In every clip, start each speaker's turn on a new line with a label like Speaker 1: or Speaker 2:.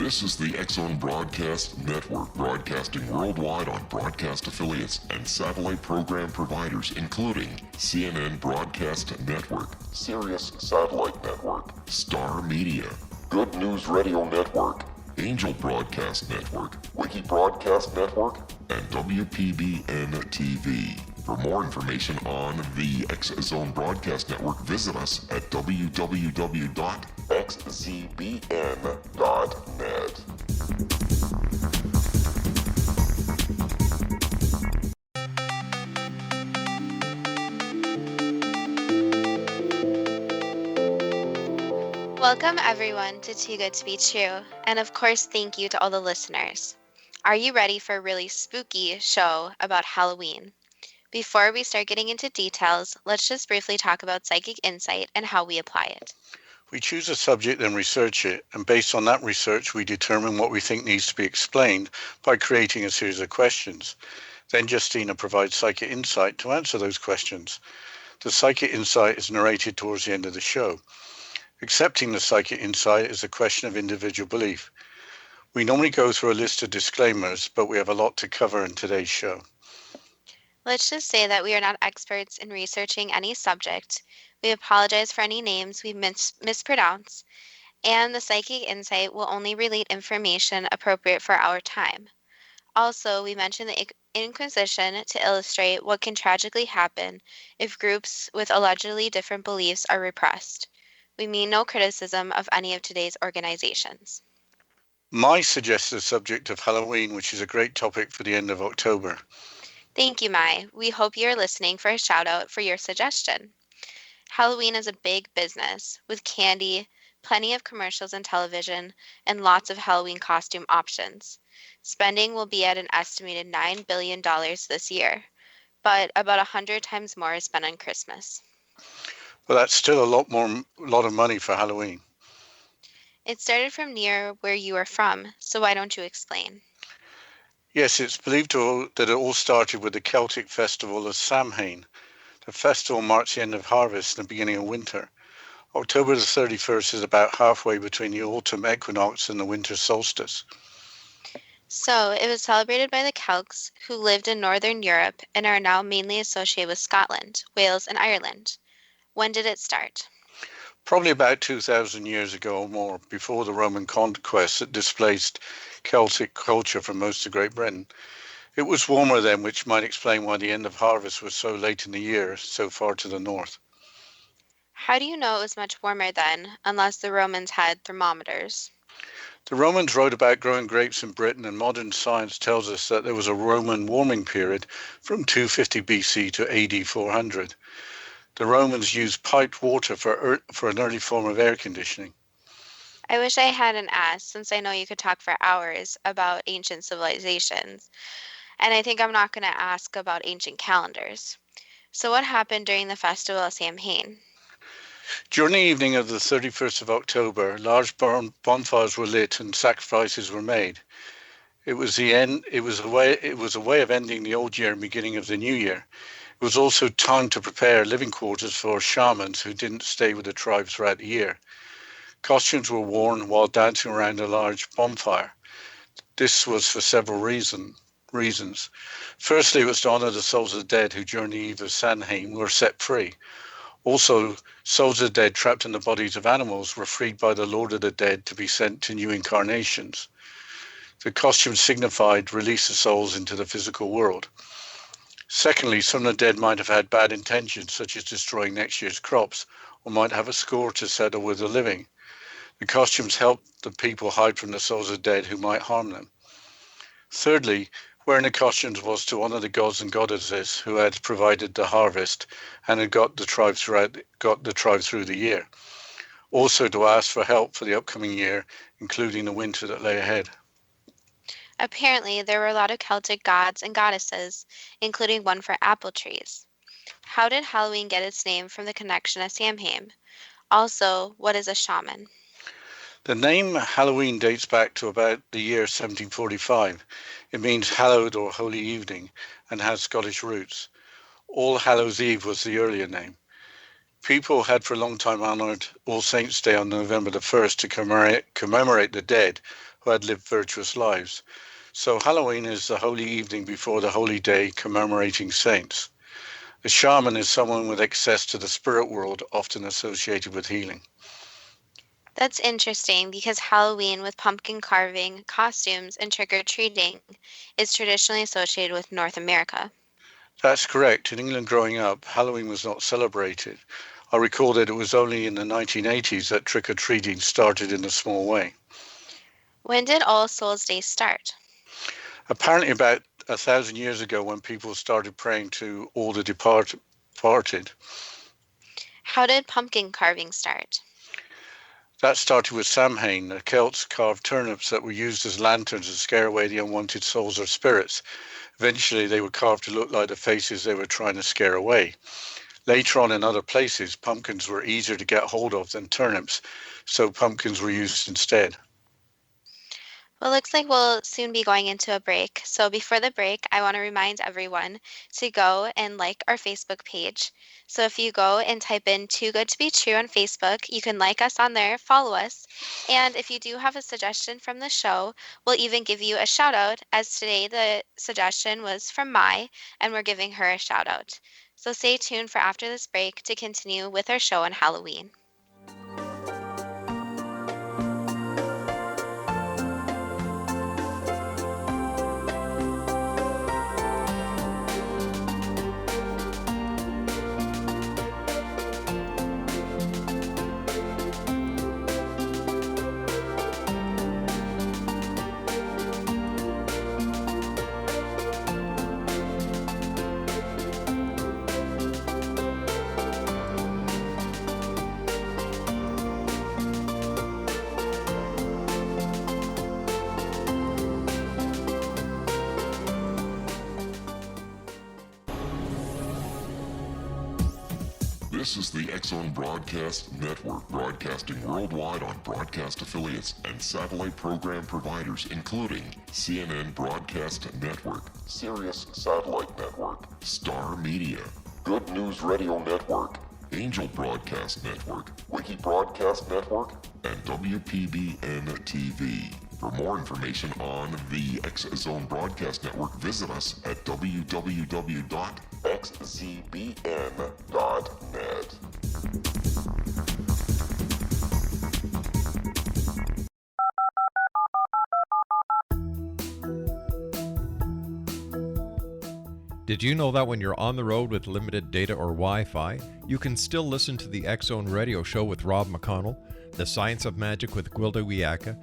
Speaker 1: This is the X-Zone Broadcast Network, broadcasting worldwide on broadcast affiliates and satellite program providers, including CNN Broadcast Network, Sirius Satellite Network, Star Media, Good News Radio Network, Angel Broadcast Network, Wiki Broadcast Network, and WPBN TV. For more information on the X-Zone Broadcast Network, visit us at www.xzbn.net.
Speaker 2: Welcome everyone to Too Good to Be True, and of course thank you to all the listeners. Are you ready for a really spooky show about Halloween? Before we start getting into details, let's just briefly talk about psychic insight and how we apply it.
Speaker 3: We choose a subject and research it, and based on that research we determine what we think needs to be explained by creating a series of questions. Then Justina provides psychic insight to answer those questions. The psychic insight is narrated towards the end of the show. Accepting the psychic insight is a question of individual belief. We normally go through a list of disclaimers, but we have a lot to cover in today's show.
Speaker 2: Let's just say that we are not experts in researching any subject. We apologize for any names we mispronounce, and the psychic insight will only relate information appropriate for our time. Also, we mention the Inquisition to illustrate what can tragically happen if groups with allegedly different beliefs are repressed. We mean no criticism of any of today's organizations.
Speaker 3: Mai suggests the subject of Halloween, which is a great topic for the end of October.
Speaker 2: Thank you, Mai. We hope you're listening for a shout out for your suggestion. Halloween is a big business with candy, plenty of commercials and television, and lots of Halloween costume options. Spending will be at an estimated $9 billion this year, but about 100 times more is spent on Christmas.
Speaker 3: Well, that's still a lot of money for Halloween.
Speaker 2: It started from near where you are from, so why don't you explain?
Speaker 3: Yes, it's believed that it all started with the Celtic festival of Samhain. The festival marks the end of harvest and the beginning of winter. October the 31st is about halfway between the autumn equinox and the winter solstice.
Speaker 2: So, it was celebrated by the Celts who lived in Northern Europe and are now mainly associated with Scotland, Wales, and Ireland. When did it start?
Speaker 3: Probably about 2,000 years ago or more, before the Roman conquest that displaced Celtic culture from most of Great Britain. It was warmer then, which might explain why the end of harvest was so late in the year, so far to the north.
Speaker 2: How do you know it was much warmer then, unless the Romans had thermometers?
Speaker 3: The Romans wrote about growing grapes in Britain, and modern science tells us that there was a Roman warming period from 250 BC to AD 400. The Romans used piped water for an early form of air conditioning.
Speaker 2: I wish I hadn't asked, since I know you could talk for hours about ancient civilizations. And I think I'm not going to ask about ancient calendars. So what happened during the festival of Samhain?
Speaker 3: During the evening of the 31st of October, large bonfires were lit and sacrifices were made. It was a way of ending the old year and beginning of the new year. It was also time to prepare living quarters for shamans who didn't stay with the tribe throughout the year. Costumes were worn while dancing around a large bonfire. This was for several reasons. Firstly, it was to honor the souls of the dead who during the eve of Samhain were set free. Also, souls of the dead trapped in the bodies of animals were freed by the Lord of the Dead to be sent to new incarnations. The costume signified release of souls into the physical world. Secondly, some of the dead might have had bad intentions, such as destroying next year's crops, or might have a score to settle with the living. The costumes helped the people hide from the souls of the dead who might harm them. Thirdly, wearing the costumes was to honor the gods and goddesses who had provided the harvest and had got the tribe through the year. Also to ask for help for the upcoming year, including the winter that lay ahead.
Speaker 2: Apparently, there were a lot of Celtic gods and goddesses, including one for apple trees. How did Halloween get its name from the connection of Samhain? Also, what is a shaman?
Speaker 3: The name Halloween dates back to about the year 1745. It means hallowed or holy evening and has Scottish roots. All Hallows Eve was the earlier name. People had for a long time honoured All Saints' Day on November the 1st to commemorate the dead who who had lived virtuous lives. So Halloween is the holy evening before the holy day commemorating saints. The shaman is someone with access to the spirit world, often associated with healing.
Speaker 2: That's interesting because Halloween with pumpkin carving, costumes, and trick-or-treating is traditionally associated with North America.
Speaker 3: That's correct. In England growing up, Halloween was not celebrated. I recall that it was only in the 1980s that trick-or-treating started in a small way.
Speaker 2: When did All Souls Day start?
Speaker 3: Apparently about 1,000 years ago, when people started praying to all the departed.
Speaker 2: How did pumpkin carving start?
Speaker 3: That started with Samhain. The Celts carved turnips that were used as lanterns to scare away the unwanted souls or spirits. Eventually, they were carved to look like the faces they were trying to scare away. Later on in other places, pumpkins were easier to get hold of than turnips, so pumpkins were used instead.
Speaker 2: Well, it looks like we'll soon be going into a break. So before the break, I want to remind everyone to go and like our Facebook page. So if you go and type in Too Good to Be True on Facebook, you can like us on there, follow us. And if you do have a suggestion from the show, we'll even give you a shout out, as today the suggestion was from Mai, and we're giving her a shout out. So stay tuned for after this break to continue with our show on Halloween.
Speaker 1: This is the X-Zone Broadcast Network, broadcasting worldwide on broadcast affiliates and satellite program providers, including CNN Broadcast Network, Sirius Satellite Network, Star Media, Good News Radio Network, Angel Broadcast Network, Wiki Broadcast Network, and WPBN TV. For more information on the X-Zone Broadcast Network, visit us at www.xzbn.net.
Speaker 4: Did you know that when you're on the road with limited data or Wi-Fi, you can still listen to the X-Zone Radio Show with Rob McConnell, The Science of Magic with Gwilda Wiyaka,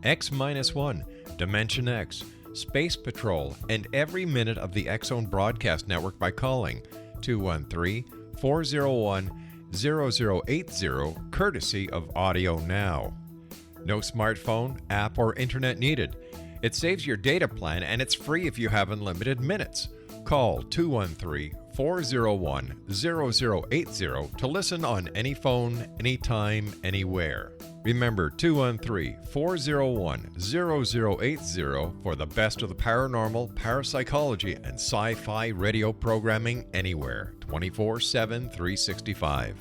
Speaker 4: X-1, Dimension X, Space Patrol, and every minute of the X-Zone Broadcast Network by calling 213-401-0080, courtesy of Audio Now. No smartphone, app, or internet needed. It saves your data plan and it's free if you have unlimited minutes. Call 213-401-0080 to listen on any phone, anytime, anywhere. Remember 213-401-0080 for the best of the paranormal, parapsychology, and sci-fi radio programming anywhere, 24/7, 365.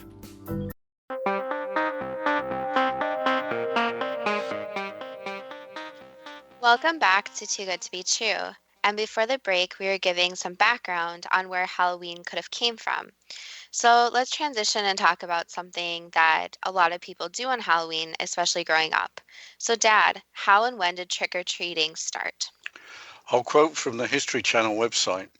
Speaker 2: Welcome back to Too Good to Be True. And before the break, we were giving some background on where Halloween could have came from. So let's transition and talk about something that a lot of people do on Halloween, especially growing up. So Dad, how and when did trick-or-treating start?
Speaker 3: I'll quote from the History Channel website.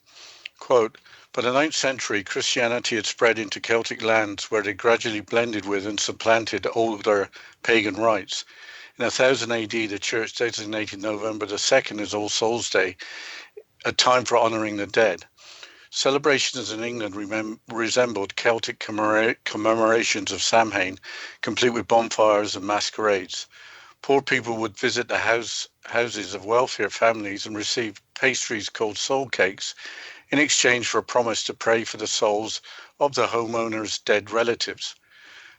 Speaker 3: Quote, by the 9th century, Christianity had spread into Celtic lands where they gradually blended with and supplanted older pagan rites. In 1000 AD, the church designated November the 2nd as All Souls Day, a time for honouring the dead. Celebrations in England resembled Celtic commemorations of Samhain, complete with bonfires and masquerades. Poor people would visit the houses of wealthier families and receive pastries called soul cakes in exchange for a promise to pray for the souls of the homeowner's dead relatives.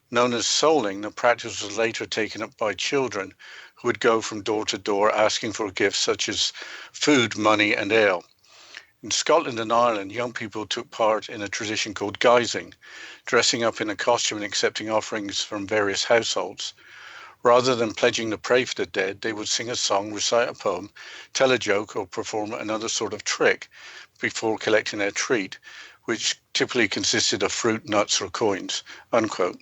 Speaker 3: Known as souling, the practice was later taken up by children who would go from door to door asking for gifts such as food, money, and ale. In Scotland and Ireland, young people took part in a tradition called guising, dressing up in a costume and accepting offerings from various households. Rather than pledging to pray for the dead, they would sing a song, recite a poem, tell a joke, or perform another sort of trick before collecting their treat, which typically consisted of fruit, nuts, or coins, unquote.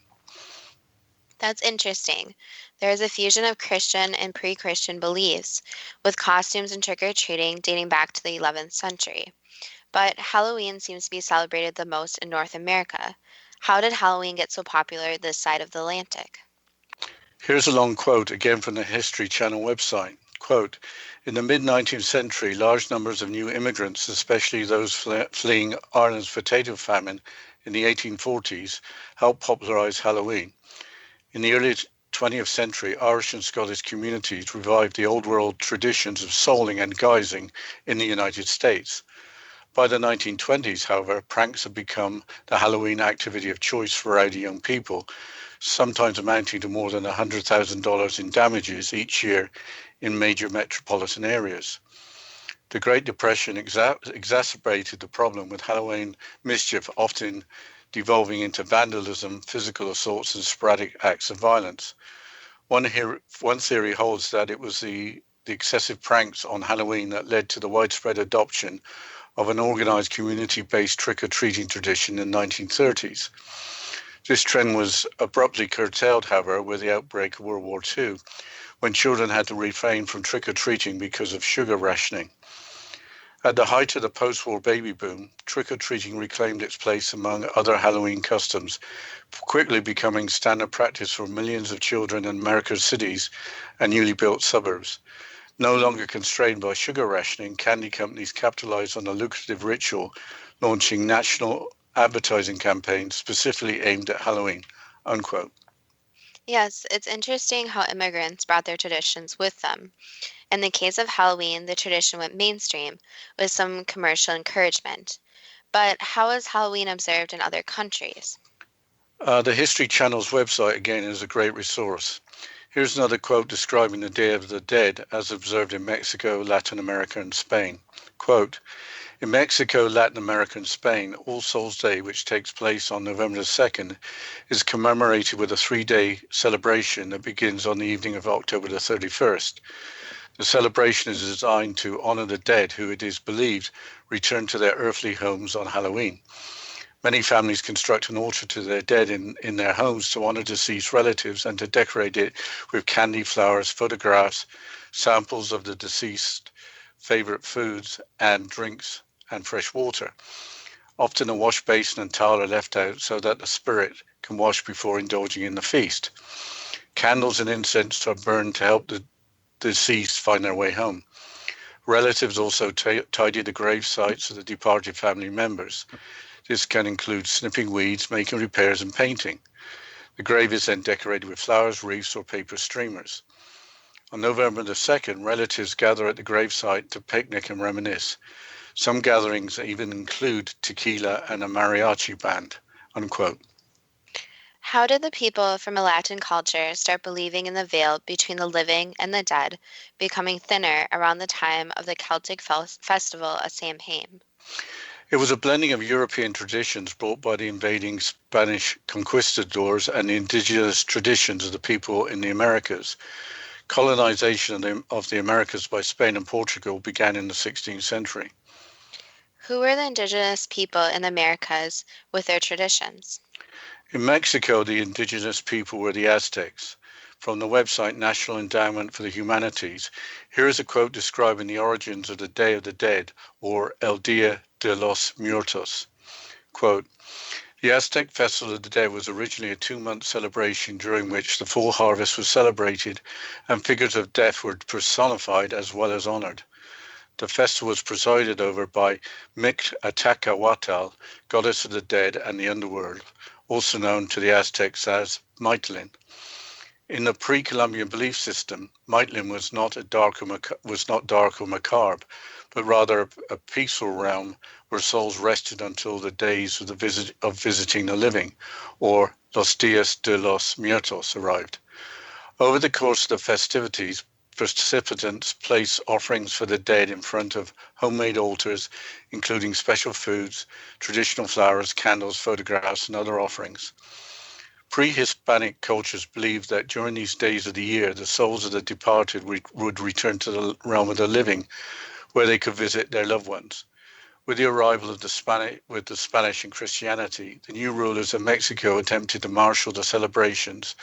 Speaker 2: That's interesting. There is a fusion of Christian and pre-Christian beliefs, with costumes and trick-or-treating dating back to the 11th century. But Halloween seems to be celebrated the most in North America. How did Halloween get so popular this side of the Atlantic?
Speaker 3: Here's a long quote, again from the History Channel website. Quote, in the mid-19th century, large numbers of new immigrants, especially those fleeing Ireland's potato famine in the 1840s, helped popularize Halloween. In the early 20th century, Irish and Scottish communities revived the old world traditions of souling and guising in the United States. By the 1920s, however, pranks have become the Halloween activity of choice for rowdy young people, sometimes amounting to more than $100,000 in damages each year in major metropolitan areas. The Great Depression exacerbated the problem, with Halloween mischief often devolving into vandalism, physical assaults, and sporadic acts of violence. One theory holds that it was the excessive pranks on Halloween that led to the widespread adoption of an organized community-based trick-or-treating tradition in the 1930s. This trend was abruptly curtailed, however, with the outbreak of World War II, when children had to refrain from trick-or-treating because of sugar rationing. At the height of the post-war baby boom, trick-or-treating reclaimed its place among other Halloween customs, quickly becoming standard practice for millions of children in America's cities and newly built suburbs. No longer constrained by sugar rationing, candy companies capitalized on the lucrative ritual, launching national advertising campaigns specifically aimed at Halloween, unquote.
Speaker 2: Yes, it's interesting how immigrants brought their traditions with them. In the case of Halloween, the tradition went mainstream with some commercial encouragement. But how is Halloween observed in other countries?
Speaker 3: The History Channel's website, again, is a great resource. Here's another quote describing the Day of the Dead as observed in Mexico, Latin America, and Spain. Quote, in Mexico, Latin America, and Spain, All Souls Day, which takes place on November the 2nd, is commemorated with a 3-day celebration that begins on the evening of October the 31st. The celebration is designed to honor the dead who, it is believed, return to their earthly homes on Halloween. Many families construct an altar to their dead in their homes to honor deceased relatives and to decorate it with candy, flowers, photographs, samples of the deceased favorite foods and drinks, and fresh water. Often a wash basin and towel are left out so that the spirit can wash before indulging in the feast. Candles and incense are burned to help the deceased find their way home. Relatives also tidy the grave sites of the departed family members. This can include snipping weeds, making repairs, and painting. The grave is then decorated with flowers, wreaths, or paper streamers. On November the 2nd, relatives gather at the gravesite to picnic and reminisce. Some gatherings even include tequila and a mariachi band, unquote.
Speaker 2: How did the people from a Latin culture start believing in the veil between the living and the dead becoming thinner around the time of the Celtic festival of Samhain?
Speaker 3: It was a blending of European traditions brought by the invading Spanish conquistadors and the indigenous traditions of the people in the Americas. Colonization of the Americas by Spain and Portugal began in the 16th century.
Speaker 2: Who were the indigenous people in the Americas with their traditions?
Speaker 3: In Mexico, the indigenous people were the Aztecs. From the website National Endowment for the Humanities, here is a quote describing the origins of the Day of the Dead, or El Dia de los Muertos. Quote, the Aztec Festival of the Dead was originally a 2-month celebration during which the full harvest was celebrated and figures of death were personified as well as honored. The festival was presided over by Mictlantecuhtli, goddess of the dead and the underworld, also known to the Aztecs as Mictlan. In the pre-Columbian belief system, Mictlan was not dark or macabre, but rather a peaceful realm where souls rested until the days of visiting the living, or Los Días de los Muertos, arrived. Over the course of the festivities, participants place offerings for the dead in front of homemade altars, including special foods, traditional flowers, candles, photographs, and other offerings. Pre-Hispanic cultures believed that during these days of the year, the souls of the departed would return to the realm of the living, where they could visit their loved ones. With the arrival of the Spanish and Christianity, the new rulers of Mexico attempted to marshal the celebrations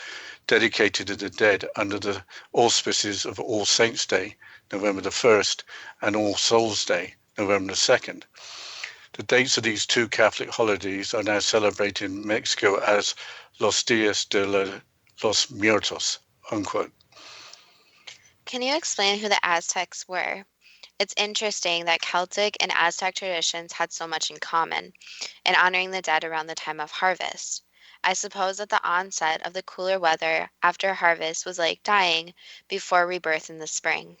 Speaker 3: dedicated to the dead under the auspices of All Saints' Day, November the 1st, and All Souls' Day, November the 2nd. The dates of these two Catholic holidays are now celebrated in Mexico as Los Días de los Muertos, unquote.
Speaker 2: Can you explain who the Aztecs were? It's interesting that Celtic and Aztec traditions had so much in common in honoring the dead around the time of harvest. I suppose that the onset of the cooler weather after harvest was like dying before rebirth in the spring.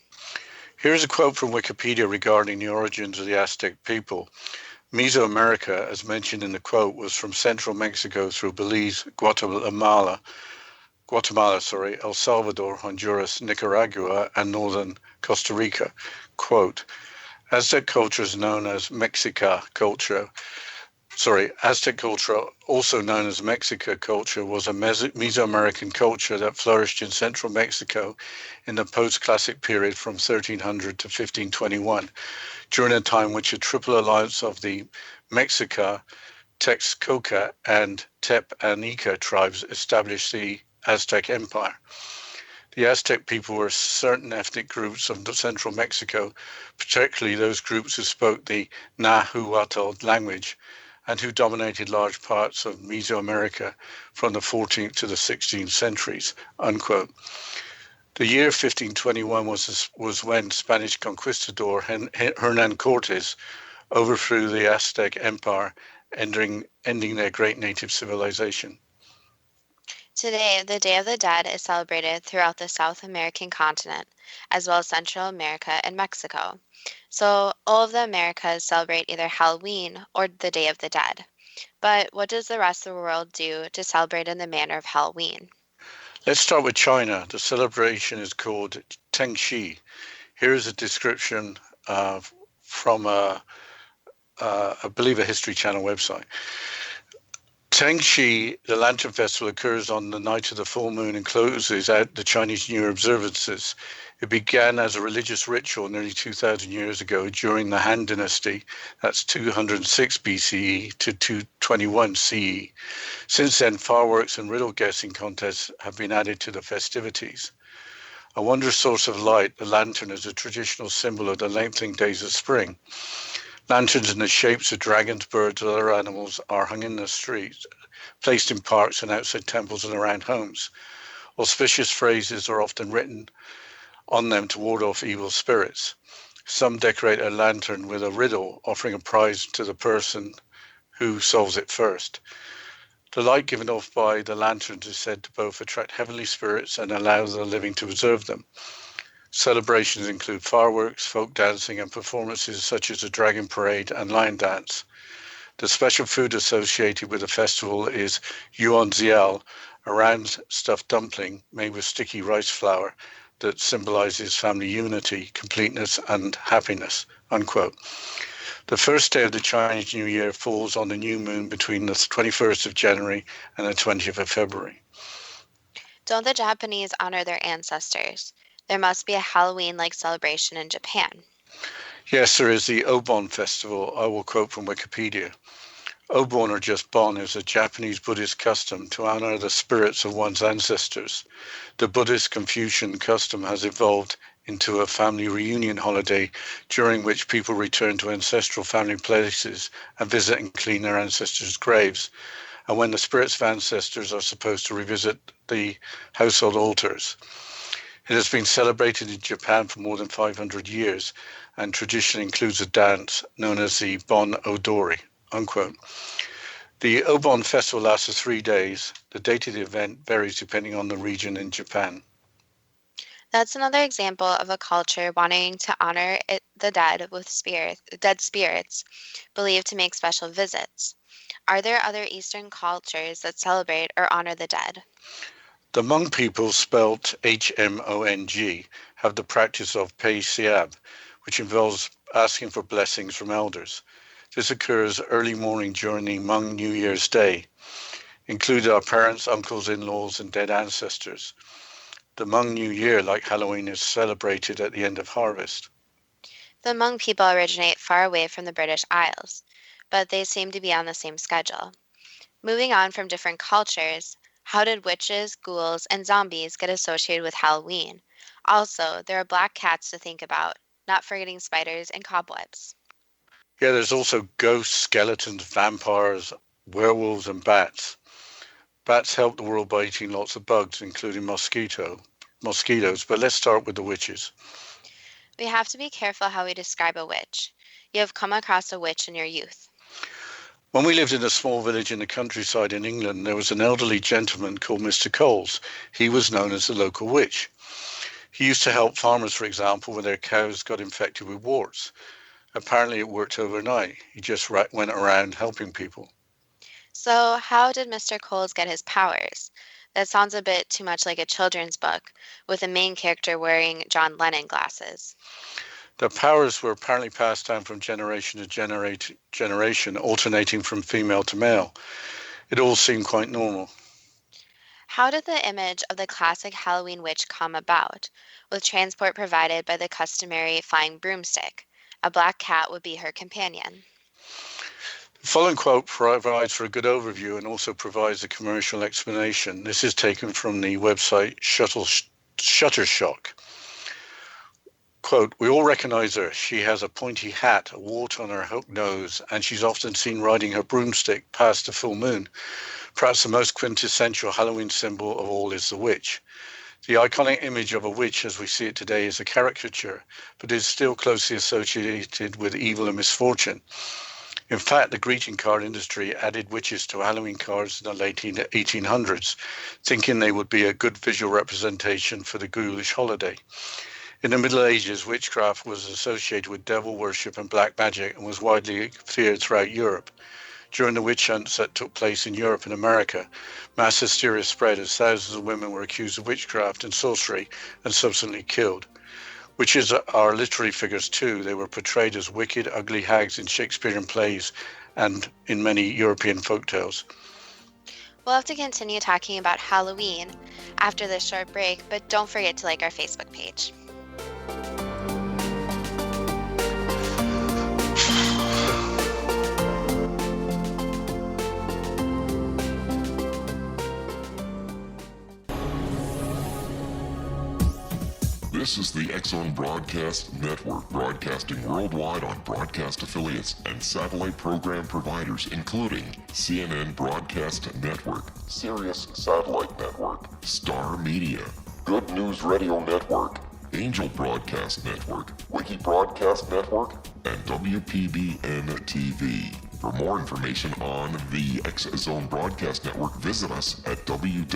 Speaker 3: Here's a quote from Wikipedia regarding the origins of the Aztec people. Mesoamerica, as mentioned in the quote, was from central Mexico through Belize, Guatemala, El Salvador, Honduras, Nicaragua, and northern Costa Rica. Quote, Aztec culture is known as Aztec culture, also known as Mexica culture, was a Mesoamerican culture that flourished in central Mexico in the post-classic period from 1300 to 1521, during a time which a triple alliance of the Mexica, Texcoco, and Tepaneca tribes established the Aztec Empire. The Aztec people were certain ethnic groups of central Mexico, particularly those groups who spoke the Nahuatl language and who dominated large parts of Mesoamerica from the 14th to the 16th centuries, unquote. The year 1521 was when Spanish conquistador Hernan Cortes overthrew the Aztec Empire, ending their great native civilization.
Speaker 2: Today, the Day of the Dead is celebrated throughout the South American continent, as well as Central America and Mexico. So all of the Americas celebrate either Halloween or the Day of the Dead. But what does the rest of the world do to celebrate in the manner of Halloween?
Speaker 3: Let's start with China. The celebration is called Tengxi. Here is a description from, I believe, a History Channel website. Tengxi, the Lantern Festival, occurs on the night of the full moon and closes out the Chinese New Year observances. It began as a religious ritual nearly 2,000 years ago during the Han Dynasty, that's 206 BCE to 221 CE. Since then, fireworks and riddle guessing contests have been added to the festivities. A wondrous source of light, the lantern is a traditional symbol of the lengthening days of spring. Lanterns in the shapes of dragons, birds, and other animals are hung in the streets, placed in parks and outside temples and around homes. Auspicious phrases are often written on them to ward off evil spirits. Some decorate a lantern with a riddle, offering a prize to the person who solves it first. The light given off by the lanterns is said to both attract heavenly spirits and allow the living to observe them. Celebrations include fireworks, folk dancing, and performances such as a dragon parade and lion dance. The special food associated with the festival is yuanziao, a round stuffed dumpling made with sticky rice flour that symbolizes family unity, completeness, and happiness, unquote. The first day of the Chinese New Year falls on the new moon between the 21st of January and the 20th of February.
Speaker 2: Don't the Japanese honor their ancestors? There must be a Halloween-like celebration in Japan.
Speaker 3: Yes, there is the Obon festival. I will quote from Wikipedia. Obon, or just Bon, is a Japanese Buddhist custom to honor the spirits of one's ancestors. The Buddhist Confucian custom has evolved into a family reunion holiday during which people return to ancestral family places and visit and clean their ancestors' graves, and when the spirits of ancestors are supposed to revisit the household altars. It has been celebrated in Japan for more than 500 years, and tradition includes a dance known as the Bon Odori, unquote. The Obon festival lasts for 3 days. The date of the event varies depending on the region in Japan.
Speaker 2: That's another example of a culture wanting to honor the dead with dead spirits, believed to make special visits. Are there other Eastern cultures that celebrate or honor the dead?
Speaker 3: The Hmong people, spelt Hmong, have the practice of Pei Siab, which involves asking for blessings from elders. This occurs early morning during the Hmong New Year's Day. included our parents, uncles, in-laws, and dead ancestors. The Hmong New Year, like Halloween, is celebrated at the end of harvest.
Speaker 2: The Hmong people originate far away from the British Isles, but they seem to be on the same schedule. Moving on from different cultures, how did witches, ghouls, and zombies get associated with Halloween? Also, there are black cats to think about, not forgetting spiders and cobwebs.
Speaker 3: Yeah, there's also ghosts, skeletons, vampires, werewolves, and bats. Bats help the world by eating lots of bugs, including mosquitoes, but let's start with the witches.
Speaker 2: We have to be careful how we describe a witch. You have come across a witch in your youth.
Speaker 3: When we lived in a small village in the countryside in England, there was an elderly gentleman called Mr. Coles. He was known as the local witch. He used to help farmers, for example, when their cows got infected with warts. Apparently it worked overnight. He just went around helping people.
Speaker 2: So, how did Mr. Coles get his powers? That sounds a bit too much like a children's book, with the main character wearing John Lennon glasses.
Speaker 3: The powers were apparently passed down from generation to generation, alternating from female to male. It all seemed quite normal.
Speaker 2: How did the image of the classic Halloween witch come about, with transport provided by the customary flying broomstick? A black cat would be her companion.
Speaker 3: The following quote provides for a good overview and also provides a commercial explanation. This is taken from the website Shutterstock. Quote, "We all recognize her. She has a pointy hat, a wart on her hooked nose, and she's often seen riding her broomstick past the full moon. Perhaps the most quintessential Halloween symbol of all is the witch. The iconic image of a witch as we see it today is a caricature, but is still closely associated with evil and misfortune. In fact, the greeting card industry added witches to Halloween cards in the late 1800s, thinking they would be a good visual representation for the ghoulish holiday. In the Middle Ages, witchcraft was associated with devil worship and black magic and was widely feared throughout Europe. During the witch hunts that took place in Europe and America, mass hysteria spread as thousands of women were accused of witchcraft and sorcery and subsequently killed. Witches are literary figures too. They were portrayed as wicked, ugly hags in Shakespearean plays and in many European folktales.
Speaker 2: We'll have to continue talking about Halloween after this short break, but don't forget to like our Facebook page.
Speaker 1: This is the X-Zone Broadcast Network, broadcasting worldwide on broadcast affiliates and satellite program providers, including CNN Broadcast Network, Sirius Satellite Network, Star Media, Good News Radio Network, Angel Broadcast Network, Wiki Broadcast Network, and WPBN TV. For more information on the X-Zone Broadcast Network, visit us at www.xzbn.net.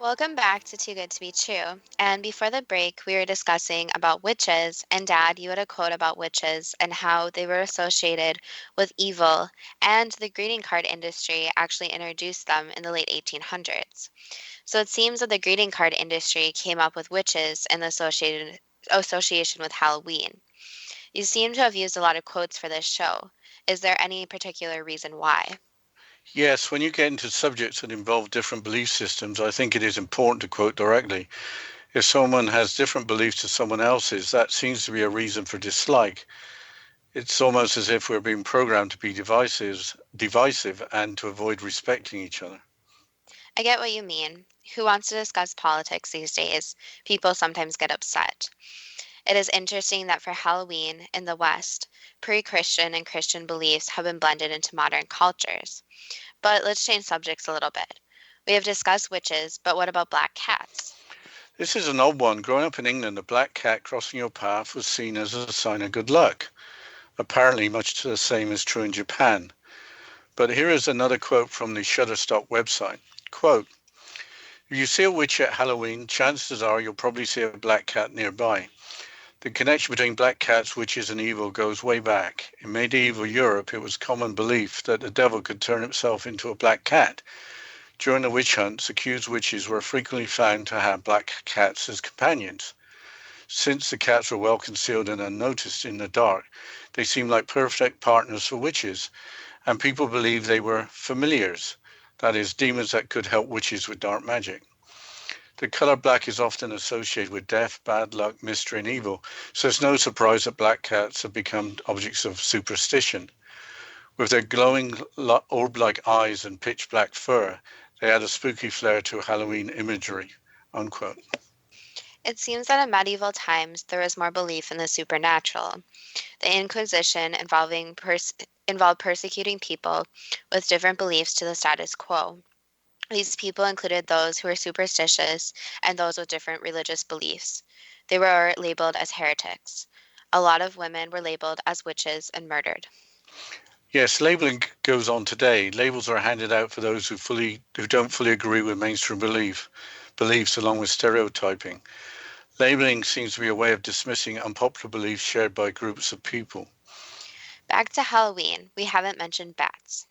Speaker 2: Welcome back to Too Good to Be True. And before the break, we were discussing about witches. And Dad, you had a quote about witches and how they were associated with evil. And the greeting card industry actually introduced them in the late 1800s. So it seems that the greeting card industry came up with witches and the association with Halloween. You seem to have used a lot of quotes for this show. Is there any particular reason why?
Speaker 3: Yes, when you get into subjects that involve different belief systems, I think it is important to quote directly. If someone has different beliefs to someone else's, that seems to be a reason for dislike. It's almost as if we're being programmed to be divisive and to avoid respecting each other.
Speaker 2: I get what you mean. Who wants to discuss politics these days? People sometimes get upset. It is interesting that for Halloween in the West, pre-Christian and Christian beliefs have been blended into modern cultures. But let's change subjects a little bit. We have discussed witches, but what about black cats?
Speaker 3: This is an odd one. Growing up in England, a black cat crossing your path was seen as a sign of good luck. Apparently much the same is true in Japan. But here is another quote from the Shutterstock website. Quote, "If you see a witch at Halloween, chances are you'll probably see a black cat nearby. The connection between black cats, witches, and evil goes way back. In medieval Europe, it was common belief that the devil could turn himself into a black cat. During the witch hunts, accused witches were frequently found to have black cats as companions. Since the cats were well concealed and unnoticed in the dark, they seemed like perfect partners for witches, and people believed they were familiars, that is, demons that could help witches with dark magic. The color black is often associated with death, bad luck, mystery, and evil, so it's no surprise that black cats have become objects of superstition. With their glowing orb-like eyes and pitch black fur, they add a spooky flair to Halloween imagery, unquote.
Speaker 2: It seems that in medieval times there was more belief in the supernatural. The Inquisition involved persecuting people with different beliefs to the status quo. These people included those who were superstitious and those with different religious beliefs. They were labeled as heretics. A lot of women were labeled as witches and murdered.
Speaker 3: Yes, labeling goes on today. Labels are handed out for those who don't fully agree with mainstream beliefs along with stereotyping. Labeling seems to be a way of dismissing unpopular beliefs shared by groups of people.
Speaker 2: Back to Halloween, we haven't mentioned bats.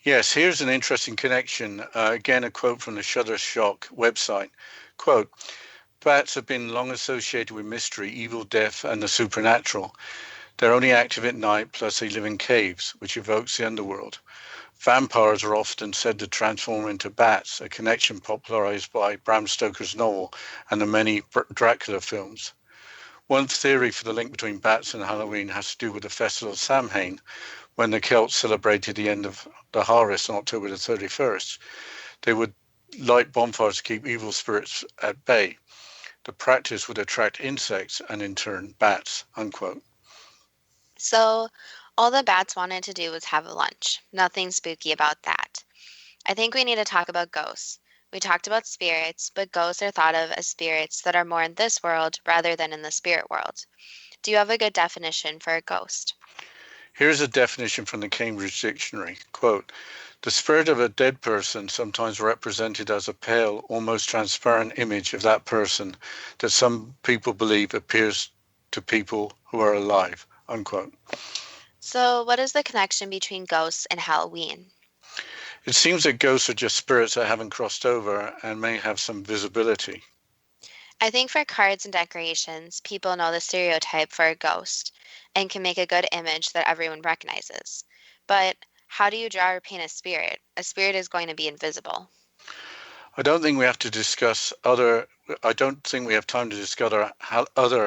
Speaker 3: Yes, here's an interesting connection. Again, a quote from the Shutterstock website. Quote, bats have been long associated with mystery, evil, death, and the supernatural. They're only active at night, plus they live in caves, which evokes the underworld. Vampires are often said to transform into bats, a connection popularized by Bram Stoker's novel and the many Dracula films. One theory for the link between bats and Halloween has to do with the festival of Samhain, when the Celts celebrated the end of the harvest on October the 31st. They would light bonfires to keep evil spirits at bay. The practice would attract insects and in turn bats, unquote.
Speaker 2: So all the bats wanted to do was have a lunch. Nothing spooky about that. I think we need to talk about ghosts. We talked about spirits, but ghosts are thought of as spirits that are more in this world rather than in the spirit world. Do you have a good definition for a ghost?
Speaker 3: Here's a definition from the Cambridge Dictionary. Quote, the spirit of a dead person, sometimes represented as a pale, almost transparent image of that person that some people believe appears to people who are alive, unquote.
Speaker 2: So what is the connection between ghosts and Halloween?
Speaker 3: It seems that ghosts are just spirits that haven't crossed over and may have some visibility.
Speaker 2: I think for cards and decorations, people know the stereotype for a ghost and can make a good image that everyone recognizes. But how do you draw or paint a spirit? A spirit is going to be invisible.
Speaker 3: I don't think we have time to discuss other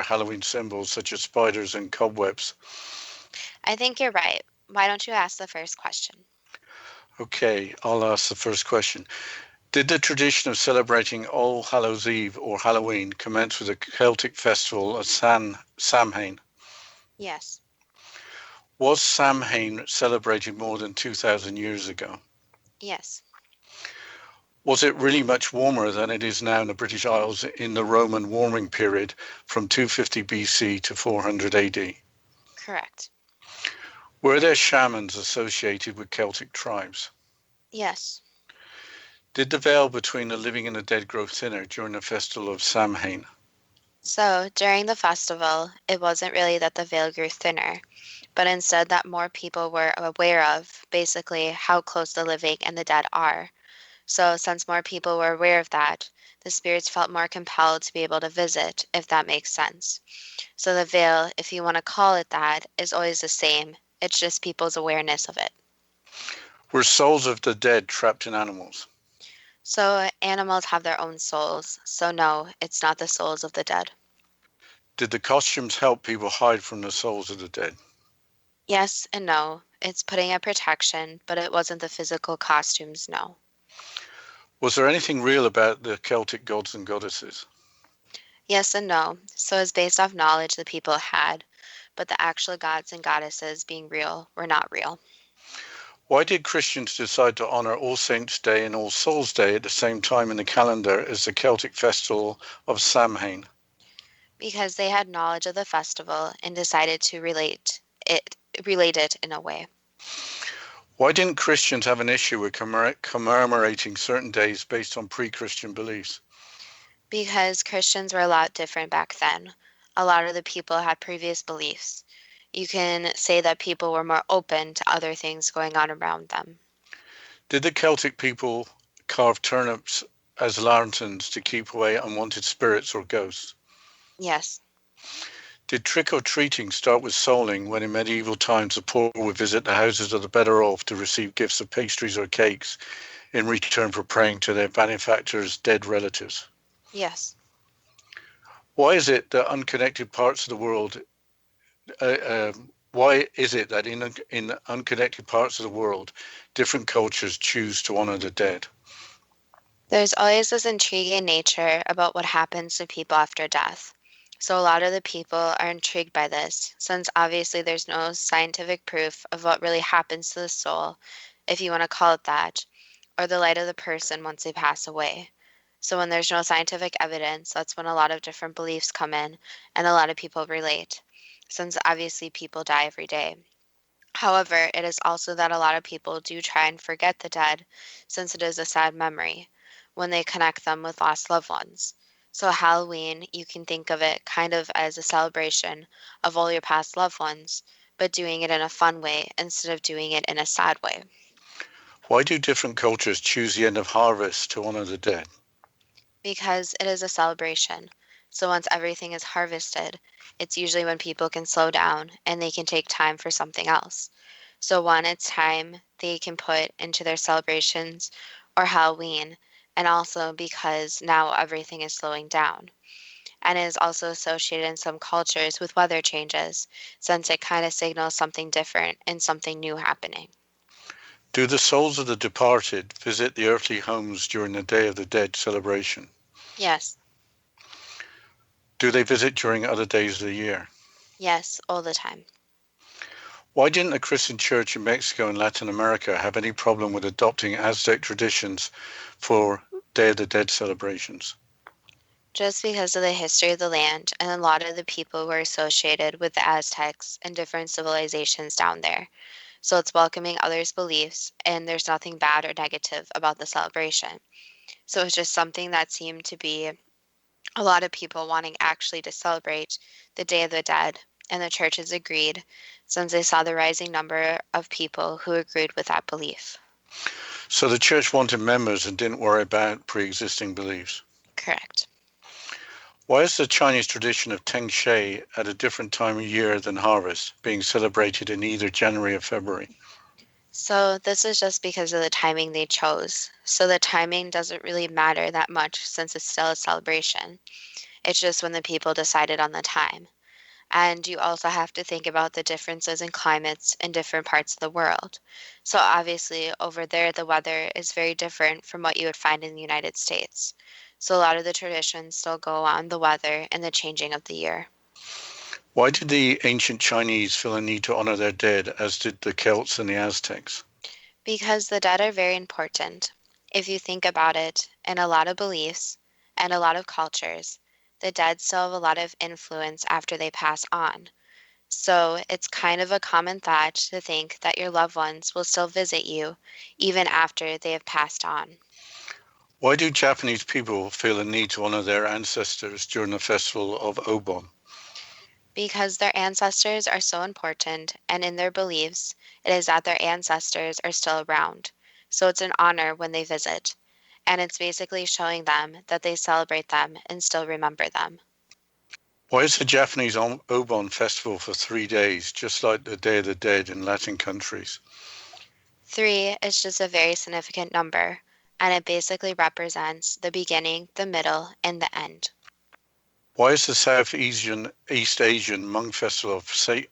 Speaker 3: Halloween symbols such as spiders and cobwebs.
Speaker 2: I think you're right. Why don't you ask the first question?
Speaker 3: Okay, I'll ask the first question. Did the tradition of celebrating All Hallows Eve or Halloween commence with the Celtic festival of Samhain?
Speaker 2: Yes.
Speaker 3: Was Samhain celebrated more than 2,000 years ago?
Speaker 2: Yes.
Speaker 3: Was it really much warmer than it is now in the British Isles in the Roman warming period from 250 BC to 400 AD?
Speaker 2: Correct.
Speaker 3: Were there shamans associated with Celtic tribes?
Speaker 2: Yes.
Speaker 3: Did the veil between the living and the dead grow thinner during the festival of Samhain?
Speaker 2: So during the festival, it wasn't really that the veil grew thinner, but instead that more people were aware of basically how close the living and the dead are. So since more people were aware of that, the spirits felt more compelled to be able to visit, if that makes sense. So the veil, if you want to call it that, is always the same. It's just people's awareness of it.
Speaker 3: Were souls of the dead trapped in animals?
Speaker 2: So animals have their own souls. So no, it's not the souls of the dead.
Speaker 3: Did the costumes help people hide from the souls of the dead?
Speaker 2: Yes and no. It's putting a protection, but it wasn't the physical costumes, no.
Speaker 3: Was there anything real about the Celtic gods and goddesses?
Speaker 2: Yes and no. So it's based off knowledge the people had, but the actual gods and goddesses being real were not real.
Speaker 3: Why did Christians decide to honor All Saints' Day and All Souls' Day at the same time in the calendar as the Celtic festival of Samhain?
Speaker 2: Because they had knowledge of the festival and decided to relate it in a way.
Speaker 3: Why didn't Christians have an issue with commemorating certain days based on pre-Christian beliefs?
Speaker 2: Because Christians were a lot different back then. a lot of the people had previous beliefs. You can say that people were more open to other things going on around them.
Speaker 3: Did the Celtic people carve turnips as lanterns to keep away unwanted spirits or ghosts?
Speaker 2: Yes.
Speaker 3: Did trick-or-treating start with souling when in medieval times the poor would visit the houses of the better off to receive gifts of pastries or cakes in return for praying to their benefactors' dead relatives?
Speaker 2: Yes.
Speaker 3: Why is it that unconnected parts of the world why is it that in unconnected parts of the world, different cultures choose to honor the dead?
Speaker 2: There's always this intriguing nature about what happens to people after death. So a lot of the people are intrigued by this, since obviously there's no scientific proof of what really happens to the soul, if you want to call it that, or the light of the person once they pass away. So when there's no scientific evidence, that's when a lot of different beliefs come in and a lot of people relate, since obviously people die every day. However, it is also that a lot of people do try and forget the dead, since it is a sad memory when they connect them with lost loved ones. So, Halloween, you can think of it kind of as a celebration of all your past loved ones, but doing it in a fun way instead of doing it in a sad way.
Speaker 3: Why do different cultures choose the end of harvest to honor the dead?
Speaker 2: Because it is a celebration. So, once everything is harvested, it's usually when people can slow down and they can take time for something else. So, one, it's time they can put into their celebrations or Halloween, and also because now everything is slowing down. And it is also associated in some cultures with weather changes, since it kind of signals something different and something new happening.
Speaker 3: Do the souls of the departed visit the earthly homes during the Day of the Dead celebration?
Speaker 2: Yes,
Speaker 3: Do they visit during other days of the year?
Speaker 2: yes, all the time.
Speaker 3: Why didn't the Christian church in Mexico and Latin America have any problem with adopting Aztec traditions for Day of the Dead celebrations?
Speaker 2: Just because of the history of the land and a lot of the people were associated with the Aztecs and different civilizations down there. So it's welcoming others' beliefs, and there's nothing bad or negative about the celebration. So it's just something that seemed to be a lot of people wanting actually to celebrate the Day of the Dead, and the churches agreed since they saw the rising number of people who agreed with that belief.
Speaker 3: So the church wanted members and didn't worry about pre-existing beliefs.
Speaker 2: Correct.
Speaker 3: Why is the Chinese tradition of Teng Shui at a different time of year than harvest, being celebrated in either January or February?
Speaker 2: So this is just because of the timing they chose. So the timing doesn't really matter that much since it's still a celebration. It's just when the people decided on the time. And you also have to think about the differences in climates in different parts of the world. So obviously over there the weather is very different from what you would find in the United States. So a lot of the traditions still go on the weather and the changing of the year.
Speaker 3: Why did the ancient Chinese feel a need to honor their dead, as did the Celts and the Aztecs?
Speaker 2: Because the dead are very important. If you think about it, in a lot of beliefs and a lot of cultures, the dead still have a lot of influence after they pass on. So it's kind of a common thought to think that your loved ones will still visit you even after they have passed on.
Speaker 3: Why do Japanese people feel a need to honor their ancestors during the festival of Obon?
Speaker 2: Because their ancestors are so important, and in their beliefs, it is that their ancestors are still around. So it's an honor when they visit. And it's basically showing them that they celebrate them and still remember them.
Speaker 3: Why is the Japanese Obon festival for 3 days, just like the Day of the Dead in Latin countries?
Speaker 2: 3 is just a very significant number, and it basically represents the beginning, the middle, and the end.
Speaker 3: Why is the East Asian Hmong festival of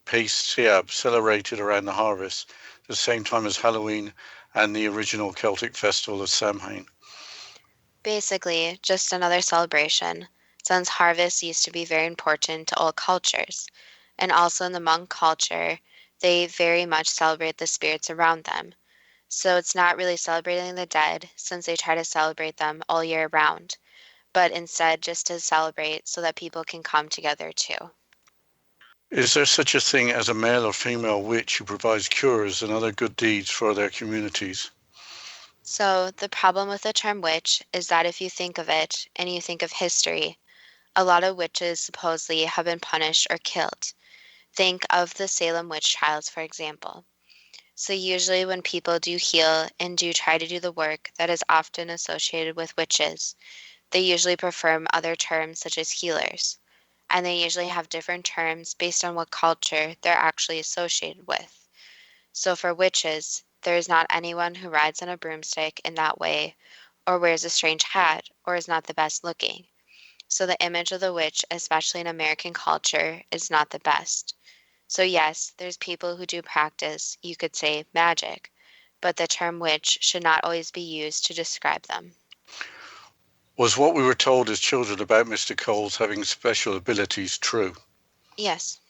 Speaker 3: Pace Siab celebrated around the harvest, the same time as Halloween and the original Celtic festival of Samhain?
Speaker 2: Basically, just another celebration, since harvest used to be very important to all cultures. And also in the Hmong culture, they very much celebrate the spirits around them. So it's not really celebrating the dead, since they try to celebrate them all year round, but instead just to celebrate so that people can come together too.
Speaker 3: Is there such a thing as a male or female witch who provides cures and other good deeds for their communities?
Speaker 2: So the problem with the term witch is that if you think of it and you think of history, A lot of witches supposedly have been punished or killed. Think of the Salem witch trials, for example. So usually when people do heal and do try to do the work that is often associated with witches, they usually prefer other terms such as healers. And they usually have different terms based on what culture they're actually associated with. So for witches, there is not anyone who rides on a broomstick in that way, or wears a strange hat, or is not the best looking. So the image of the witch, especially in American culture, is not the best. So yes, there's people who do practice, you could say, magic, but the term witch should not always be used to describe them.
Speaker 3: Was what we were told as children about Mr. Coles having special abilities true?
Speaker 2: Yes,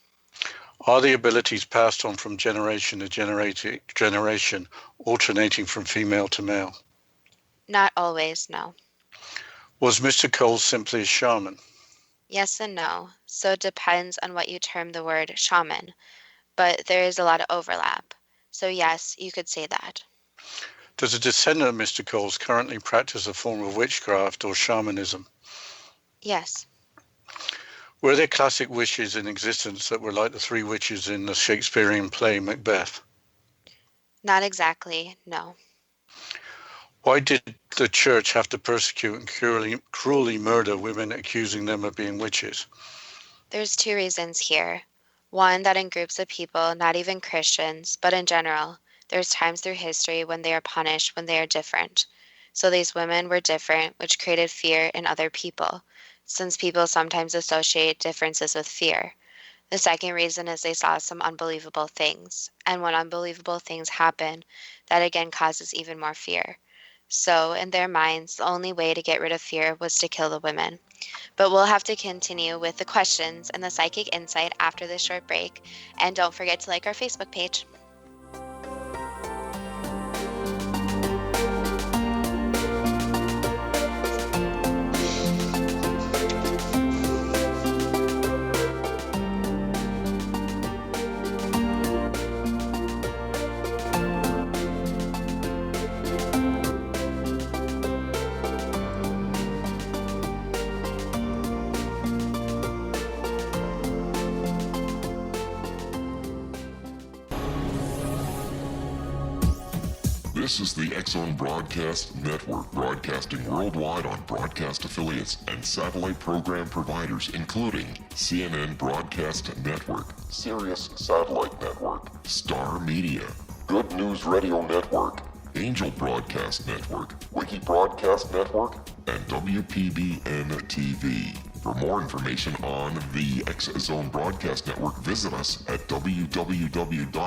Speaker 3: Are the abilities passed on from generation to generation, alternating from female to male?
Speaker 2: not always, no.
Speaker 3: Was Mr. Coles simply a shaman?
Speaker 2: Yes and no. So it depends on what you term the word shaman, but there is a lot of overlap. So yes, you could say that.
Speaker 3: Does a descendant of Mr. Coles currently practice a form of witchcraft or shamanism?
Speaker 2: Yes,
Speaker 3: Were there classic witches in existence that were like the three witches in the Shakespearean play Macbeth?
Speaker 2: not exactly, no.
Speaker 3: Why did the church have to persecute and cruelly murder women, accusing them of being witches?
Speaker 2: There's two reasons here. One, that in groups of people, not even Christians, but in general, there's times through history when they are punished when they are different. So these women were different, which created fear in other people, since people sometimes associate differences with fear. The second reason is they saw some unbelievable things, and when unbelievable things happen, that again causes even more fear. So, in their minds, the only way to get rid of fear was to kill the women. But we'll have to continue with the questions and the psychic insight after this short break. And don't forget to like our Facebook page.
Speaker 1: This is the X-Zone Broadcast Network, broadcasting worldwide on broadcast affiliates and satellite program providers, including CNN Broadcast Network, Sirius Satellite Network, Star Media, Good News Radio Network, Angel Broadcast Network, Wiki Broadcast Network, and WPBN TV. For more information on the X-Zone Broadcast Network, visit us at www.xzbn.net.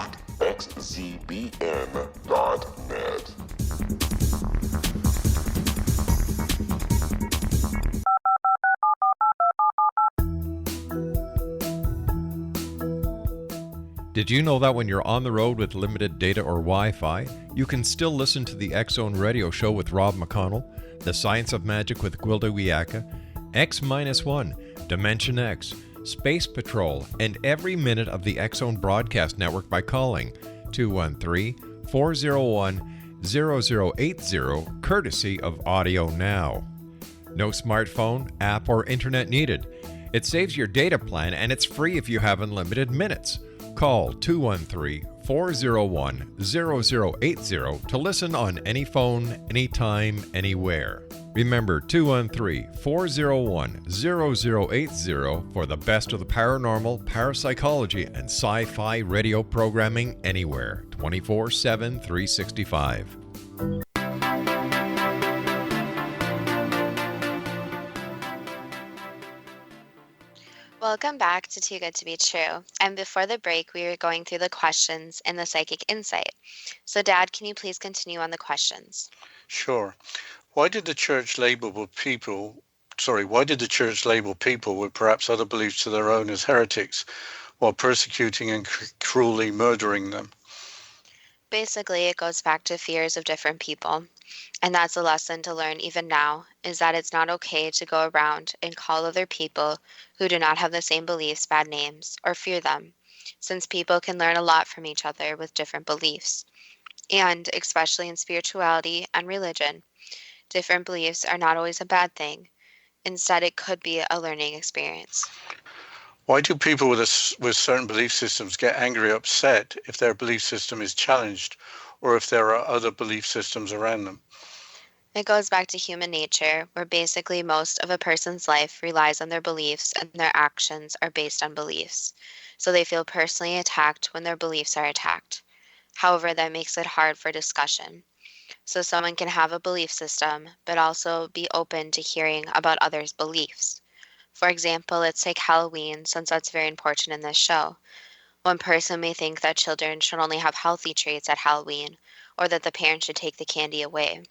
Speaker 4: Did you know that when you're on the road with limited data or Wi-Fi, you can still listen to the X-Zone Radio Show with Rob McConnell, The Science of Magic with Gwilda Wiyaka, X-1, Dimension X, Space Patrol, and every minute of the X-Zone Broadcast Network by calling 213-401-0080, courtesy of Audio Now. No smartphone, app, or internet needed. It saves your data plan and it's free if you have unlimited minutes. Call 213-401-0080 to listen on any phone, anytime, anywhere. Remember 213-401-0080 for the best of the paranormal, parapsychology, and sci-fi radio programming anywhere, 24/7, 365.
Speaker 2: Welcome back to Too Good to Be True. And before the break, we were going through the questions and the psychic insight. So, Dad, can you please continue on the questions?
Speaker 3: Sure. Why did the church label people with perhaps other beliefs to their own as heretics while persecuting and cruelly murdering them?
Speaker 2: Basically, it goes back to fears of different people. And that's a lesson to learn even now, is that it's not okay to go around and call other people who do not have the same beliefs bad names or fear them, since people can learn a lot from each other with different beliefs. And especially in spirituality and religion, different beliefs are not always a bad thing. Instead, it could be a learning experience.
Speaker 3: Why do people with certain belief systems get angry or upset if their belief system is challenged or if there are other belief systems around them?
Speaker 2: It goes back to human nature, where basically most of a person's life relies on their beliefs and their actions are based on beliefs. So they feel personally attacked when their beliefs are attacked. However, that makes it hard for discussion. So someone can have a belief system, but also be open to hearing about others' beliefs. For example, let's take Halloween, since that's very important in this show. One person may think that children should only have healthy treats at Halloween, or that the parents should take the candy away.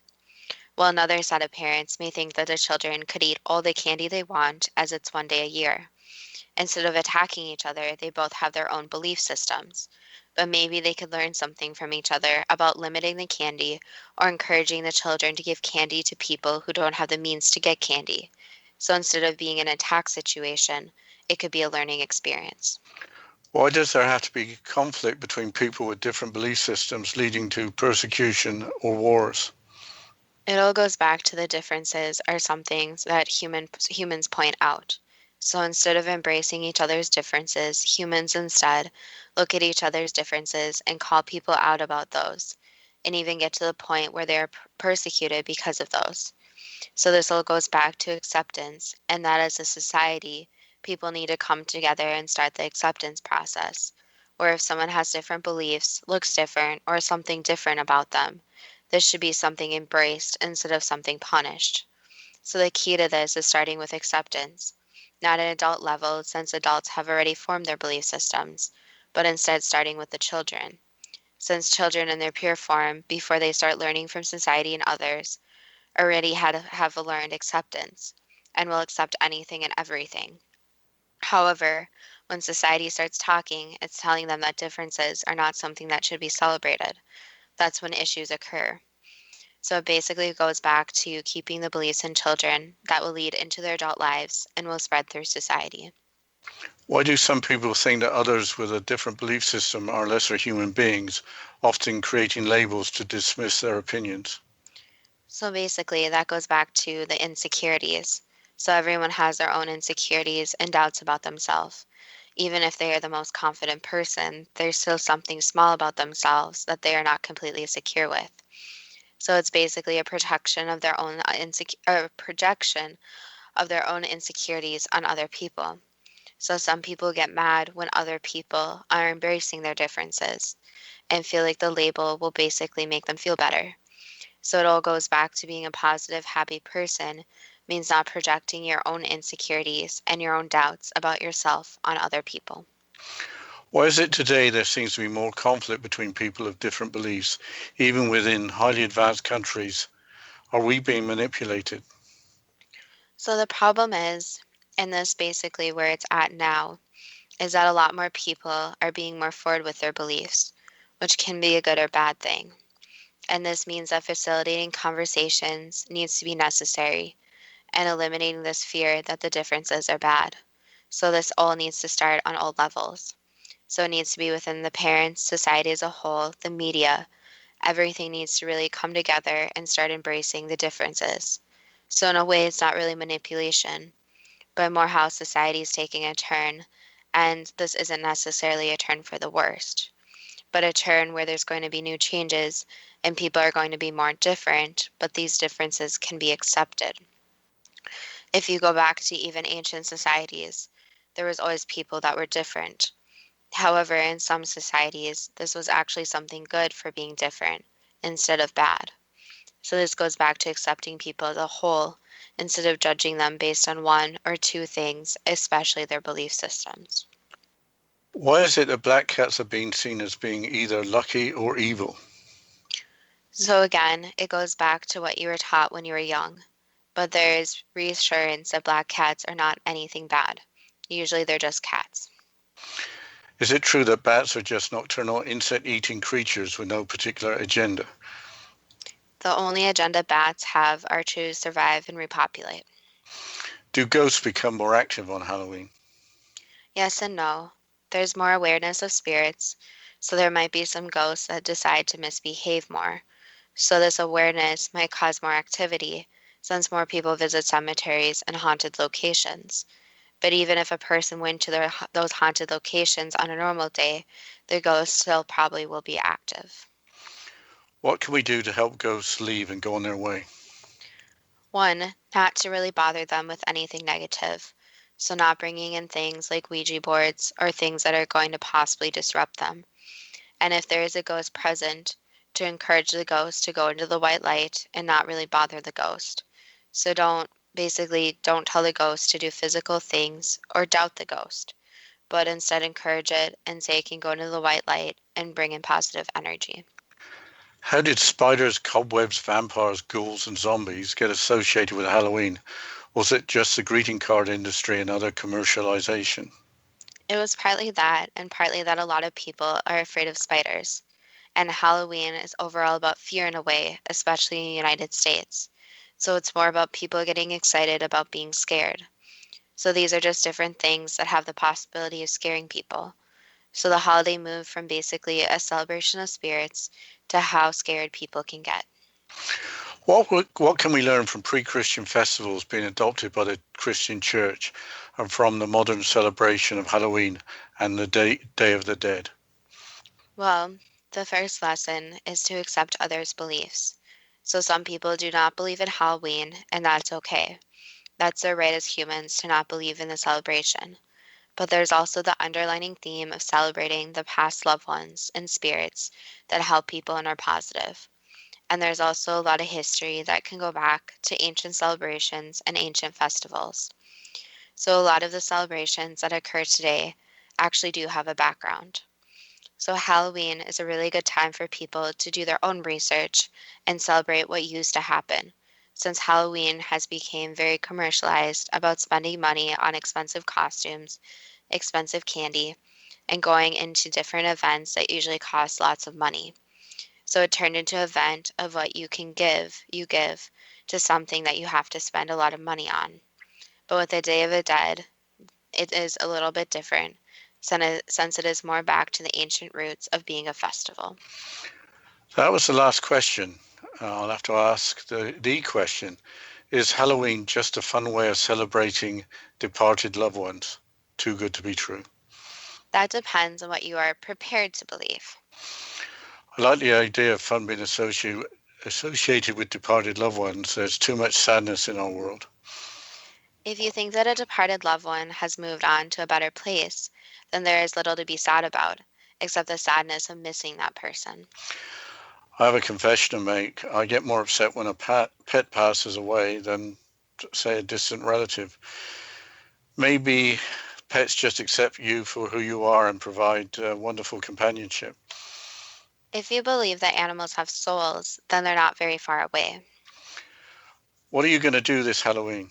Speaker 2: While another set of parents may think that the children could eat all the candy they want as it's one day a year. Instead of attacking each other, they both have their own belief systems. But maybe they could learn something from each other about limiting the candy or encouraging the children to give candy to people who don't have the means to get candy. So instead of being an attack situation, it could be a learning experience.
Speaker 3: Why does there have to be conflict between people with different belief systems leading to persecution or wars?
Speaker 2: It all goes back to the differences are some things that humans point out. So instead of embracing each other's differences, humans instead look at each other's differences and call people out about those, and even get to the point where they are persecuted because of those. So this all goes back to acceptance, and that as a society, people need to come together and start the acceptance process. Where if someone has different beliefs, looks different, or something different about them, this should be something embraced instead of something punished. So the key to this is starting with acceptance, not at adult level since adults have already formed their belief systems, but instead starting with the children. Since children in their pure form, before they start learning from society and others, already have learned acceptance and will accept anything and everything. However, when society starts talking, it's telling them that differences are not something that should be celebrated. That's when issues occur. So it basically goes back to keeping the beliefs in children that will lead into their adult lives and will spread through society.
Speaker 3: Why do some people think that others with a different belief system are lesser human beings, often creating labels to dismiss their opinions?
Speaker 2: So basically, that goes back to the insecurities. So everyone has their own insecurities and doubts about themselves. Even if they are the most confident person, there's still something small about themselves that they are not completely secure with. So it's basically a protection of their own projection of their own insecurities on other people. So some people get mad when other people are embracing their differences and feel like the label will basically make them feel better. So it all goes back to being a positive, happy person means not projecting your own insecurities and your own doubts about yourself on other people.
Speaker 3: Why is it today there seems to be more conflict between people of different beliefs, even within highly advanced countries? Are we being manipulated?
Speaker 2: So the problem is, and this basically where it's at now, is that a lot more people are being more forward with their beliefs, which can be a good or bad thing. And this means that facilitating conversations needs to be necessary and eliminating this fear that the differences are bad. So this all needs to start on all levels. So it needs to be within the parents, society as a whole, the media. Everything needs to really come together and start embracing the differences. So in a way, it's not really manipulation, but more how society is taking a turn. And this isn't necessarily a turn for the worst, but a turn where there's going to be new changes and people are going to be more different, but these differences can be accepted. If you go back to even ancient societies, there was always people that were different. However, in some societies, this was actually something good for being different instead of bad. So this goes back to accepting people as a whole instead of judging them based on one or two things, especially their belief systems.
Speaker 3: Why is it that black cats are being seen as being either lucky or evil?
Speaker 2: So again, it goes back to what you were taught when you were young. But there is reassurance that black cats are not anything bad. Usually they're just cats.
Speaker 3: Is it true that bats are just nocturnal insect-eating creatures with no particular agenda?
Speaker 2: The only agenda bats have are to survive and repopulate.
Speaker 3: Do ghosts become more active on Halloween?
Speaker 2: Yes and no. There's more awareness of spirits, so there might be some ghosts that decide to misbehave more. So this awareness might cause more activity, since more people visit cemeteries and haunted locations. But even if a person went to those haunted locations on a normal day, their ghost still probably will be active.
Speaker 3: What can we do to help ghosts leave and go on their way?
Speaker 2: One, not to really bother them with anything negative. So, not bringing in things like Ouija boards or things that are going to possibly disrupt them. And if there is a ghost present, to encourage the ghost to go into the white light and not really bother the ghost. So, don't tell the ghost to do physical things or doubt the ghost, but instead encourage it and say it can go into the white light and bring in positive energy.
Speaker 3: How did spiders, cobwebs, vampires, ghouls, and zombies get associated with Halloween? Was it just the greeting card industry and other commercialization?
Speaker 2: It was partly that, and partly that a lot of people are afraid of spiders. And Halloween is overall about fear in a way, especially in the United States. So it's more about people getting excited about being scared. So these are just different things that have the possibility of scaring people. So the holiday moved from basically a celebration of spirits to how scared people can get.
Speaker 3: What can we learn from pre-Christian festivals being adopted by the Christian Church and from the modern celebration of Halloween and the Day of the Dead?
Speaker 2: Well, the first lesson is to accept others' beliefs. So some people do not believe in Halloween, and that's okay. That's their right as humans to not believe in the celebration. But there's also the underlining theme of celebrating the past loved ones and spirits that help people and are positive. And there's also a lot of history that can go back to ancient celebrations and ancient festivals. So a lot of the celebrations that occur today actually do have a background. So Halloween is a really good time for people to do their own research and celebrate what used to happen, since Halloween has become very commercialized about spending money on expensive costumes, expensive candy, and going into different events that usually cost lots of money. So it turned into an event of what you give to something that you have to spend a lot of money on. But with the Day of the Dead, it is a little bit different since it is more back to the ancient roots of being a festival.
Speaker 3: That was the last question. I'll have to ask the question. Is Halloween just a fun way of celebrating departed loved ones? Too good to be true.
Speaker 2: That depends on what you are prepared to believe.
Speaker 3: I like the idea of fun being associated with departed loved ones. There's too much sadness in our world.
Speaker 2: If you think that a departed loved one has moved on to a better place, then there is little to be sad about, except the sadness of missing that person.
Speaker 3: I have a confession to make. I get more upset when a pet passes away than, say, a distant relative. Maybe pets just accept you for who you are and provide wonderful companionship.
Speaker 2: If you believe that animals have souls, then they're not very far away.
Speaker 3: What are you going to do this Halloween?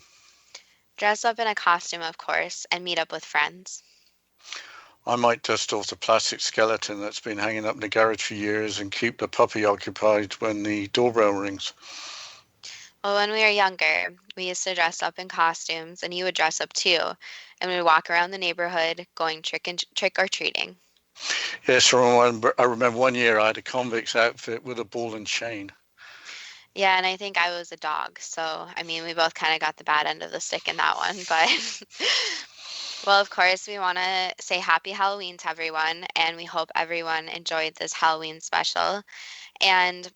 Speaker 2: Dress up in a costume, of course, and meet up with friends.
Speaker 3: I might dust off the plastic skeleton that's been hanging up in the garage for years and keep the puppy occupied when the doorbell rings.
Speaker 2: Well, when we were younger, we used to dress up in costumes, and you would dress up too, and we'd walk around the neighborhood going trick or treating.
Speaker 3: Yes, I remember one year I had a convict's outfit with a ball and chain.
Speaker 2: Yeah, and I think I was a dog, so I mean, we both kind of got the bad end of the stick in that one, but well, of course, we want to say happy Halloween to everyone, and we hope everyone enjoyed this Halloween special. And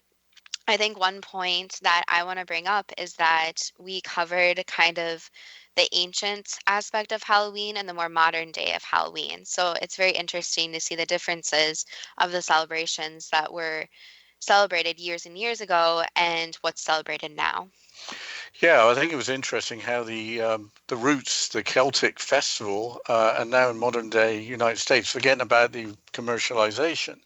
Speaker 2: I think one point that I want to bring up is that we covered kind of the ancient aspect of Halloween and the more modern day of Halloween. So it's very interesting to see the differences of the celebrations that were celebrated years and years ago and what's celebrated now.
Speaker 3: Yeah, I think it was interesting how the roots, the Celtic festival, and now in modern day United States, forgetting about the commercialization,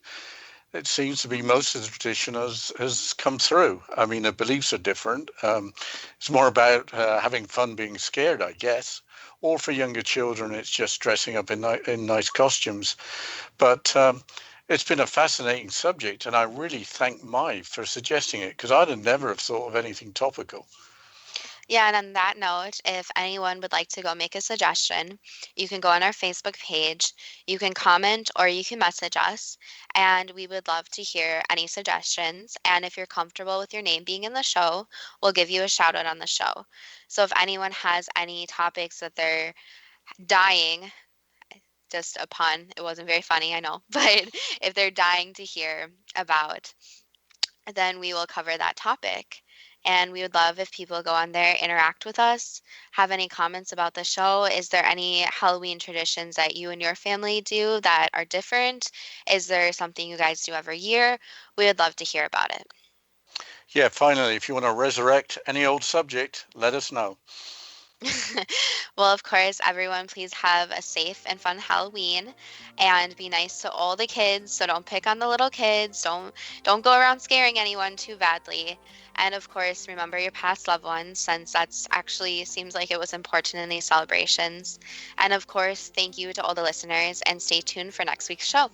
Speaker 3: it seems to be most of the tradition has come through. I mean, the beliefs are different. It's more about having fun being scared, I guess. Or for younger children, it's just dressing up in nice costumes. But it's been a fascinating subject, and I really thank Mai for suggesting it, because I'd have never have thought of anything topical.
Speaker 2: Yeah, and on that note, if anyone would like to go make a suggestion, you can go on our Facebook page, you can comment, or you can message us, and we would love to hear any suggestions. And if you're comfortable with your name being in the show, we'll give you a shout out on the show. So if anyone has any topics that they're dying, just a pun, it wasn't very funny, I know, but if they're dying to hear about, then we will cover that topic. And we would love if people go on there, interact with us, have any comments about the show. Is there any Halloween traditions that you and your family do that are different? Is there something you guys do every year? We would love to hear about it.
Speaker 3: Yeah, finally, if you want to resurrect any old subject, let us know.
Speaker 2: Well, of course, everyone, please have a safe and fun Halloween and be nice to all the kids. So don't pick on the little kids. Don't go around scaring anyone too badly. And of course, remember your past loved ones, since that's actually seems like it was important in these celebrations. And of course, thank you to all the listeners and stay tuned for next week's show.